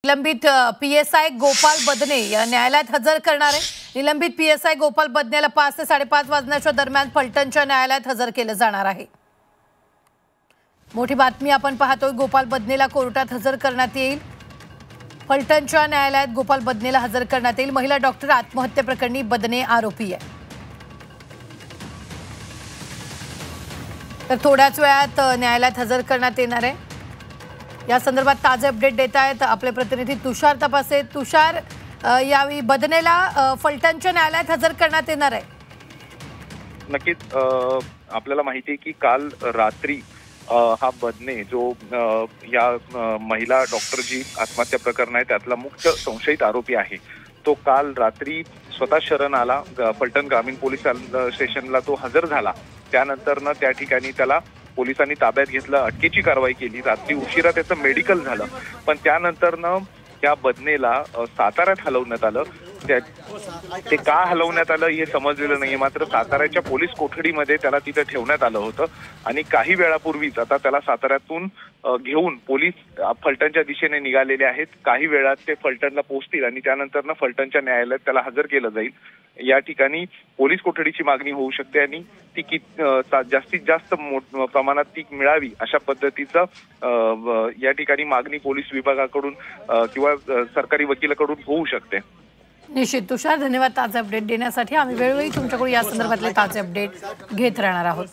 निलंबित पीएसआय गोपाल बदने या न्यायालयात हजर करणार आहे। निलंबित पीएसआय गोपाल बदनेला 5 ते 5:30 वाजण्याच्या दरम्यान फलटणच्या न्यायालयात हजर केलं जाणार आहे। मोठी बातमी आपण पाहतोय, गोपाल बदनेला कोर्टात हजर करण्यात येईल। फलटणच्या न्यायालयात गोपाल बदनेला हजर करण्यात येईल। महिला डॉक्टर आत्महत्येप्रकरणी बदने आरोपी आहे। तर थोड्याच वेळात न्यायालयात हजर करण्यात येणार आहे। या संदर्भात ताजे अपडेट देत आहेत आपले प्रतिनिधी तुषार तपासे। तुषार, यावेळी बदनेला फलटणच्या न्यायालयात हजर करण्यात येणार आहे। नक्कीच आपल्याला माहिती आहे की काल रात्री हा बदने जो या महिला डॉक्टर जी आत्महत्या प्रकरण आहे त्यातला मुख्य संशयित आरोपी आहे, तो काल रात्री स्वतः शरण आला। फलटण ग्रामीण पोलीस स्टेशनला तो हजर झाला। त्यानंतर त्या ठिकाणी त्याला पोलिसांनी ताब्यात घेतलं, अटकेची कारवाई केली। रात्री उशिरा त्याचं मेडिकल झालं, पण त्यानंतर त्या बदनेला साताऱ्यात हलवण्यात आलं। ते का हलवण्यात आलं हे समजलेलं नाहीये, मात्र साताऱ्याच्या पोलीस कोठडीमध्ये त्याला तिथे ठेवण्यात आलं होतं आणि काही वेळापूर्वीच आता त्याला साताऱ्यातून घेऊन पोलीस फलटणच्या दिशेने निघालेले आहेत। काही वेळात ते फलटणला पोहोचतील आणि त्यानंतर फलटणच्या न्यायालयात त्याला हजर केलं जाईल। या ठिकाणी पोलीस कोठडीची मागणी होऊ शकते आणि ती जास्तीत जास्त प्रमाणात ती मिळावी अशा पद्धतीचं या ठिकाणी मागणी पोलीस विभागाकडून किंवा सरकारी वकिलाकडून होऊ शकते। निश्चित तुषार, धन्यवाद ताजे अपडेट देण्यासाठी। आम्ही वेळोवेळी तुमच्याकडून या संदर्भातले ताजे अपडेट घेत राहणार आहोत।